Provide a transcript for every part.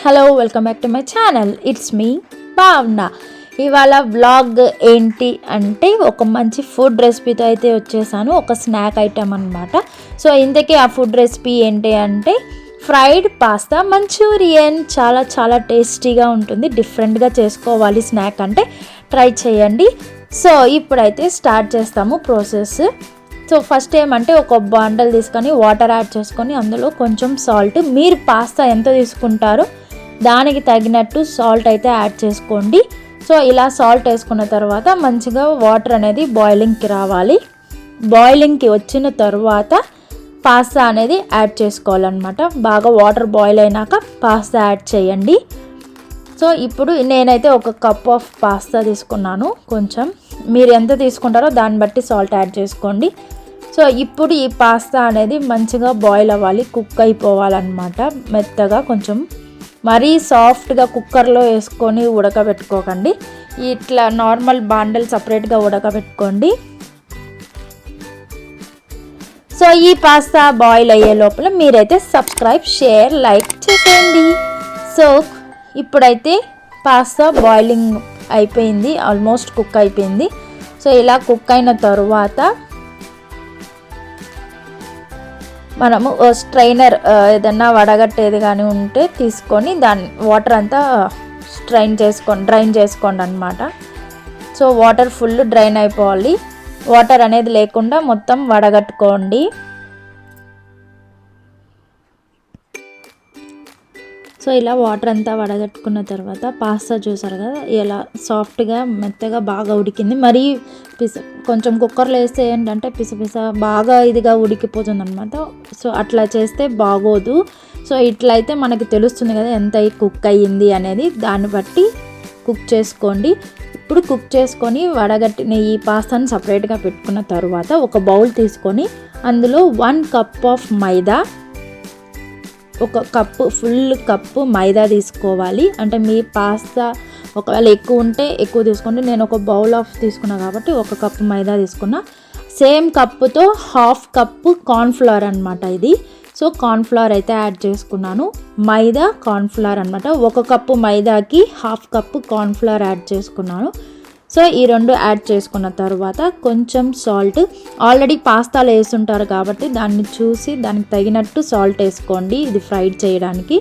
Hello welcome back to my channel. It's me భావన. ఇవాళ vlog ఏంటి అంటే ఒక మంచి ఫుడ్ రెసిపీతో అయితే వచ్చేసాను. ఒక స్నాక్ ఐటమ్ అనమాట. సో ఇంతకీ ఆ ఫుడ్ రెసిపీ ఏంటి అంటే ఫ్రైడ్ పాస్తా మంచూరియన్. చాలా చాలా టేస్టీగా ఉంటుంది. డిఫరెంట్గా చేసుకోవాలి స్నాక్ అంటే ట్రై చేయండి. సో ఇప్పుడైతే స్టార్ట్ చేస్తాము ప్రాసెస్. సో ఫస్ట్ ఏమంటే ఒక బాండల్ తీసుకొని వాటర్ యాడ్ చేసుకొని అందులో కొంచెం సాల్ట్, మీరు పాస్తా ఎంత తీసుకుంటారో దానికి తగినట్టు సాల్ట్ అయితే యాడ్ చేసుకోండి. సో ఇలా సాల్ట్ వేసుకున్న తర్వాత మంచిగా వాటర్ అనేది బాయిలింగ్కి రావాలి. బాయిలింగ్కి వచ్చిన తర్వాత పాస్తా అనేది యాడ్ చేసుకోవాలన్నమాట. బాగా వాటర్ బాయిల్ అయినాక పాస్తా యాడ్ చేయండి. సో ఇప్పుడు నేనైతే ఒక కప్ ఆఫ్ పాస్తా తీసుకున్నాను. కొంచెం మీరు ఎంత తీసుకుంటారో దాన్ని బట్టి సాల్ట్ యాడ్ చేసుకోండి. సో ఇప్పుడు ఈ పాస్తా అనేది మంచిగా బాయిల్ అవ్వాలి, కుక్ అయిపోవాలన్నమాట. మెత్తగా కొంచెం మరీ సాఫ్ట్గా కుక్కర్లో వేసుకొని ఉడకబెట్టుకోకండి. ఇట్లా నార్మల్ బాండల్ సపరేట్గా ఉడకబెట్టుకోండి. సో ఈ పాస్తా బాయిల్ అయ్యే లోపల మీరైతే సబ్స్క్రైబ్, షేర్, లైక్ చేసేయండి. సో ఇప్పుడైతే పాస్తా బాయిలింగ్ అయిపోయింది, ఆల్మోస్ట్ కుక్ అయిపోయింది. సో ఇలా కుక్ అయిన తరువాత మనము స్ట్రైనర్ ఏదన్నా వడగట్టేది కానీ ఉంటే తీసుకొని దాని వాటర్ అంతా డ్రైన్ చేసుకోండి అనమాట. సో వాటర్ ఫుల్ డ్రైన్ అయిపోవాలి. వాటర్ అనేది లేకుండా మొత్తం వడగట్టుకోండి. సో ఇలా వాటర్ అంతా వడగట్టుకున్న తర్వాత పాస్తా చూసారు కదా ఇలా సాఫ్ట్గా మెత్తగా బాగా ఉడికింది. మరీ కొంచెం కుక్కర్లో వేస్తే ఏంటంటే పిస బాగా ఇదిగా ఉడికిపోతుంది అనమాట. సో అట్లా చేస్తే బాగోదు. సో ఇట్లా అయితే మనకి తెలుస్తుంది కదా ఎంత కుక్ అయ్యింది అనేది. దాన్ని బట్టి కుక్ చేసుకోండి. ఇప్పుడు కుక్ చేసుకొని వడగట్టిన ఈ పాస్తాని సపరేట్గా పెట్టుకున్న తర్వాత ఒక బౌల్ తీసుకొని అందులో 1 కప్ ఆఫ్ మైదా, ఒక కప్పు ఫుల్ కప్పు మైదా తీసుకోవాలి. అంటే మీ పాస్తా ఒకవేళ ఎక్కువ ఉంటే ఎక్కువ తీసుకోండి. నేను ఒక బౌల్ ఆఫ్ తీసుకున్నా కాబట్టి 1 కప్పు మైదా తీసుకున్నా. సేమ్ కప్పుతో 1/2 కప్పు కార్న్ఫ్లవర్ అనమాట ఇది. సో కార్న్ఫ్లవర్ అయితే యాడ్ చేసుకున్నాను. మైదా, కార్న్ఫ్లవర్ అనమాట. 1 కప్పు మైదాకి 1/2 కప్పు కార్న్ఫ్లవర్ యాడ్ చేసుకున్నాను. సో ఈ రెండు యాడ్ చేసుకున్న తర్వాత కొంచెం సాల్ట్, ఆల్రెడీ పాస్తాలో వేసుంటారు కాబట్టి దాన్ని చూసి దానికి తగినట్టు సాల్ట్ వేసుకోండి ఇది ఫ్రైడ్ చేయడానికి.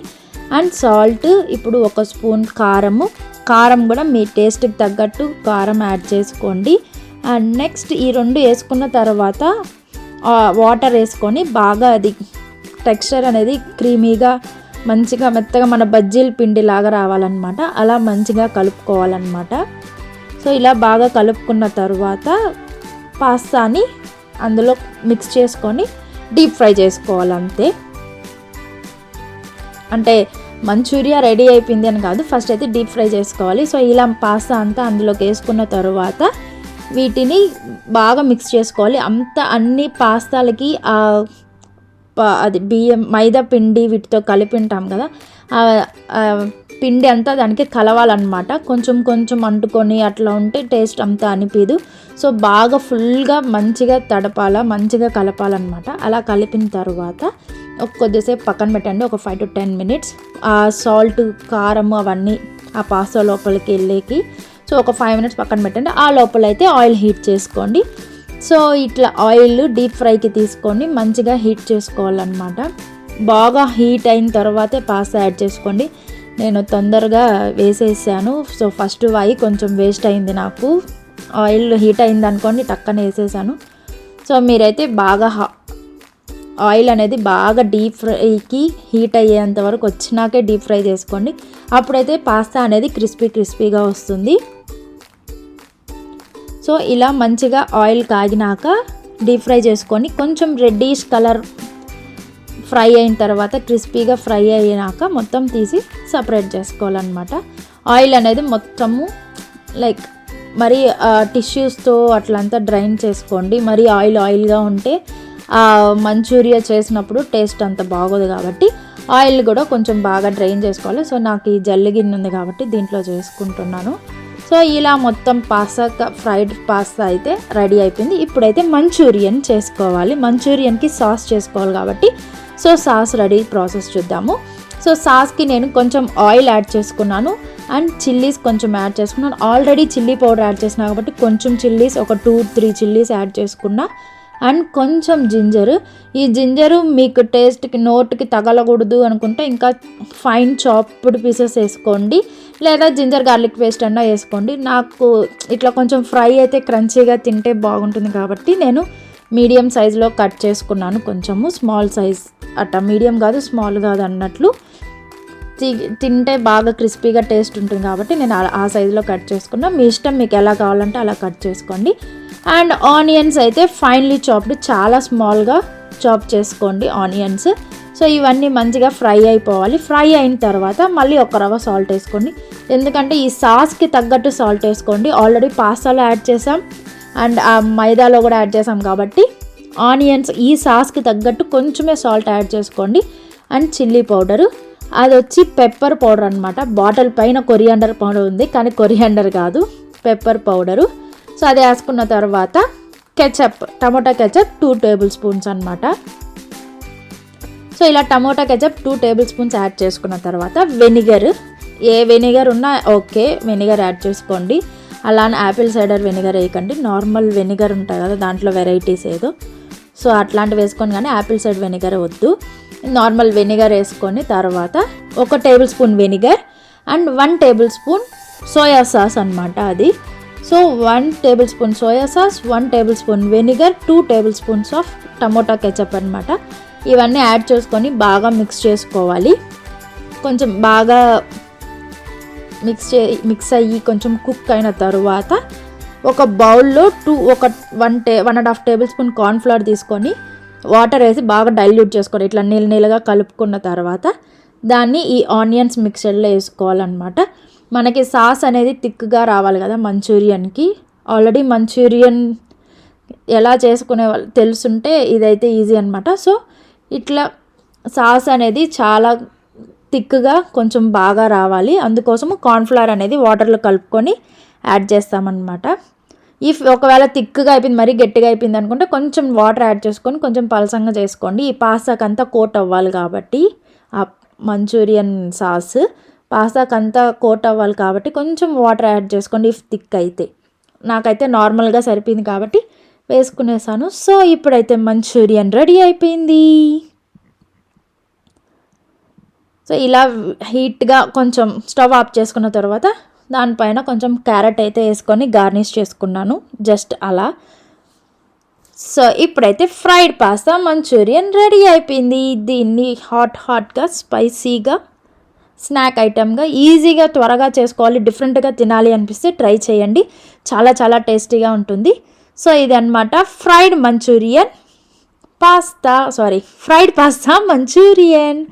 అండ్ సాల్ట్, ఇప్పుడు 1 స్పూన్ కారం కూడా మీ టేస్ట్కి తగ్గట్టు కారం యాడ్ చేసుకోండి. అండ్ నెక్స్ట్ ఈ రెండు వేసుకున్న తర్వాత వాటర్ వేసుకొని బాగా అది టెక్స్చర్ అనేది క్రీమీగా మంచిగా మెత్తగా మన బజ్జీల పిండి లాగా రావాలన్నమాట. అలా మంచిగా కలుపుకోవాలన్నమాట. సో ఇలా బాగా కలుపుకున్న తర్వాత పాస్తాని అందులో మిక్స్ చేసుకొని డీప్ ఫ్రై చేసుకోవాలి అంతే. అంటే మంచూరియా రెడీ అయిపోయింది అని కాదు, ఫస్ట్ అయితే డీప్ ఫ్రై చేసుకోవాలి. సో ఇలా పాస్తా అంతా అందులోకి వేసుకున్న తర్వాత వీటిని బాగా మిక్స్ చేసుకోవాలి. అన్ని పాస్తాలకి అది మైదా పిండి వీటితో కలిపి ఉంటాం కదా, పిండి అంతా దానికి కలవాలన్నమాట. కొంచెం అంటుకొని అట్లా ఉంటే టేస్ట్ అంతా అనిపించదు. సో బాగా ఫుల్గా మంచిగా మంచిగా కలపాలన్నమాట. అలా కలిపిన తర్వాత కొద్దిసేపు పక్కన పెట్టండి, ఒక 5 to 10 minutes. ఆ సాల్ట్, కారం అవన్నీ ఆ పాస్తా లోపలికి వెళ్ళేకి. సో ఒక 5 minutes పక్కన పెట్టండి. ఆ లోపల అయితే ఆయిల్ హీట్ చేసుకోండి. సో ఇట్లా ఆయిల్ డీప్ ఫ్రైకి తీసుకొని మంచిగా హీట్ చేసుకోవాలన్నమాట. బాగా హీట్ అయిన తర్వాతే పాస్తా యాడ్ చేసుకోండి. నేను తొందరగా వేసేసాను. సో ఫస్ట్ కొంచెం వేస్ట్ అయింది నాకు. ఆయిల్ హీట్ అయింది అనుకోండి, టక్కన వేసేసాను. సో మీరైతే బాగా ఆయిల్ అనేది బాగా డీప్ ఫ్రైకి హీట్ అయ్యేంత వరకు వచ్చినాకే డీప్ ఫ్రై చేసుకోండి. అప్పుడైతే పాస్తా అనేది క్రిస్పీగా వస్తుంది. సో ఇలా మంచిగా ఆయిల్ కాగినాక డీప్ ఫ్రై చేసుకొని కొంచెం రెడ్డిష్ కలర్ ఫ్రై అయిన తర్వాత క్రిస్పీగా ఫ్రై అయినాక మొత్తం తీసి సపరేట్ చేసుకోవాలన్నమాట. ఆయిల్ అనేది మొత్తము లైక్ మరి టిష్యూస్తో అట్లంతా డ్రైన్ చేసుకోండి. మరి ఆయిల్గా ఉంటే మంచూరియా చేసినప్పుడు టేస్ట్ అంత బాగోదు కాబట్టి ఆయిల్ కూడా కొంచెం బాగా డ్రైన్ చేసుకోవాలి. సో నాకు ఈ జల్లి గిన్నె ఉంది కాబట్టి దీంట్లో చేసుకుంటున్నాను. సో ఇలా మొత్తం ఫ్రైడ్ పాస్తా అయితే రెడీ అయిపోయింది. ఇప్పుడైతే మంచూరియన్ చేసుకోవాలి. మంచూరియన్కి సాస్ చేసుకోవాలి కాబట్టి సో సాస్ రెడీ ప్రాసెస్ చూద్దాము. సో సాస్కి నేను కొంచెం ఆయిల్ యాడ్ చేసుకున్నాను అండ్ చిల్లీస్ కొంచెం యాడ్ చేసుకున్నాను. ఆల్రెడీ చిల్లీ పౌడర్ యాడ్ చేసిన కాబట్టి కొంచెం చిల్లీస్ ఒక 2-3 చిల్లీస్ యాడ్ చేసుకున్నా. అండ్ కొంచెం జింజరు. ఈ జింజరు మీకు టేస్ట్కి నోట్కి తగలకూడదు అనుకుంటే ఇంకా ఫైన్ చాప్డ్ పీసెస్ వేసుకోండి, లేదా జింజర్ గార్లిక్ పేస్ట్ అన్నా వేసుకోండి. నాకు ఇట్లా కొంచెం ఫ్రై అయితే క్రంచీగా తింటే బాగుంటుంది కాబట్టి నేను మీడియం సైజులో కట్ చేసుకున్నాను. కొంచెము స్మాల్ సైజ్ అట్లా, మీడియం కాదు స్మాల్ కాదు అన్నట్లు. తింటే బాగా క్రిస్పీగా టేస్ట్ ఉంటుంది కాబట్టి నేను ఆ సైజులో కట్ చేసుకున్నా. మీ ఇష్టం, మీకు ఎలా కావాలంటే అలా కట్ చేసుకోండి. అండ్ ఆనియన్స్ అయితే ఫైన్లీ చాప్డ్, చాలా స్మాల్గా చాప్ చేసుకోండి ఆనియన్స్. సో ఇవన్నీ మంచిగా ఫ్రై అయిపోవాలి. ఫ్రై అయిన తర్వాత మళ్ళీ ఒక రవ్వ సాల్ట్ వేసుకోండి, ఎందుకంటే ఈ సాస్కి తగ్గట్టు సాల్ట్ వేసుకోండి. ఆల్రెడీ పాస్తాలో యాడ్ చేసాం అండ్ ఆ మైదాలో కూడా యాడ్ చేసాం కాబట్టి ఆనియన్స్ ఈ సాస్కి తగ్గట్టు కొంచెమే సాల్ట్ యాడ్ చేసుకోండి. అండ్ చిల్లీ పౌడరు, అది వచ్చి పెప్పర్ పౌడర్ అనమాట. బాటిల్ పైన కొరియాండర్ పౌడర్ ఉంది కానీ కొరియాండర్ కాదు, పెప్పర్ పౌడరు. సో అది వేసుకున్న తర్వాత ketchup, tomato ketchup 2 table spoons అనమాట. సో ఇలా tomato ketchup 2 table spoons add చేసుకున్న తర్వాత వెనిగర్, ఏ వెనిగర్ ఉన్నా ఓకే, వెనిగర్ యాడ్ చేసుకోండి. అలానే యాపిల్ సైడర్ వెనిగర్ వేయకండి, నార్మల్ వెనిగర్ ఉంటాయి కదా దాంట్లో వెరైటీస్ ఏదో, సో అట్లాంటివి వేసుకొని, కానీ యాపిల్ సైడర్ వెనిగర్ వద్దు. నార్మల్ వెనిగర్ వేసుకొని తర్వాత 1 table spoon vinegar and 1 table spoon soya sauce అనమాట అది. So 1 table spoon soya sauce, 1 table spoon vinegar, 2 table spoons of tomato ketchup అనమాట. ఇవన్నీ యాడ్ చేసుకొని బాగా మిక్స్ చేసుకోవాలి. కొంచెం బాగా మిక్స్ అయ్యి కొంచెం కుక్ అయిన తర్వాత ఒక బౌల్లో 1.5 టేబుల్ స్పూన్ కార్న్ఫ్లవర్ తీసుకొని వాటర్ వేసి బాగా డైల్యూట్ చేసుకోవాలి. ఇట్లా నీళ్ళగా కలుపుకున్న తర్వాత దాన్ని ఈ ఆనియన్స్ మిక్చర్లో వేసుకోవాలన్నమాట. మనకి సాస్ అనేది థిక్గా రావాలి కదా మంచూరియన్కి. ఆల్రెడీ మంచూరియన్ ఎలా చేసుకునే వాళ్ళు తెలుసుంటే ఇదైతే ఈజీ అనమాట. సో ఇట్లా సాస్ అనేది చాలా థిక్గా కొంచెం బాగా రావాలి, అందుకోసము కార్న్ఫ్లవర్ అనేది వాటర్లో కలుపుకొని యాడ్ చేస్తామన్నమాట. ఒకవేళ థిక్గా అయిపోయింది, మరీ గట్టిగా అయిపోయింది అనుకుంటే కొంచెం వాటర్ యాడ్ చేసుకొని కొంచెం పలసంగా చేసుకోండి. ఈ పాస్తాకంతా కోట్ అవ్వాలి కాబట్టి, ఆ మంచూరియన్ సాస్ పాస్తాకంతా కోట్ అవ్వాలి కాబట్టి కొంచెం వాటర్ యాడ్ చేసుకోండి. ఇఫ్ థిక్ అయితే, నాకైతే నార్మల్గా సరిపోయింది కాబట్టి వేసుకునేసాను. సో ఇప్పుడైతే మంచూరియన్ రెడీ అయిపోయింది. సో ఇలా హీట్గా కొంచెం స్టవ్ ఆఫ్ చేసుకున్న తర్వాత దానిపైన కొంచెం క్యారెట్ అయితే వేసుకొని గార్నిష్ చేసుకున్నాను, జస్ట్ అలా. సో ఇప్పుడైతే ఫ్రైడ్ పాస్తా మంచూరియన్ రెడీ అయిపోయింది. దీన్ని హాట్గా స్పైసీగా స్నాక్ ఐటమ్గా ఈజీగా త్వరగా చేసుకోవాలి, డిఫరెంట్గా తినాలి అనిపిస్తే ట్రై చేయండి, చాలా చాలా టేస్టీగా ఉంటుంది. సో ఇది అనమాట ఫ్రైడ్ పాస్తా మంచూరియన్.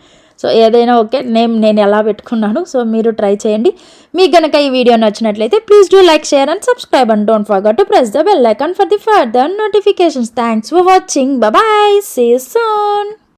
సో ఏదైనా ఓకే, నేను ఎలా పెట్టుకున్నాను. సో మీరు ట్రై చేయండి. మీకు కనుక ఈ వీడియో నచ్చినట్లయితే please do like, share and subscribe and don't forget to press the bell icon for the further notifications. Thanks for watching. Bye, see you soon.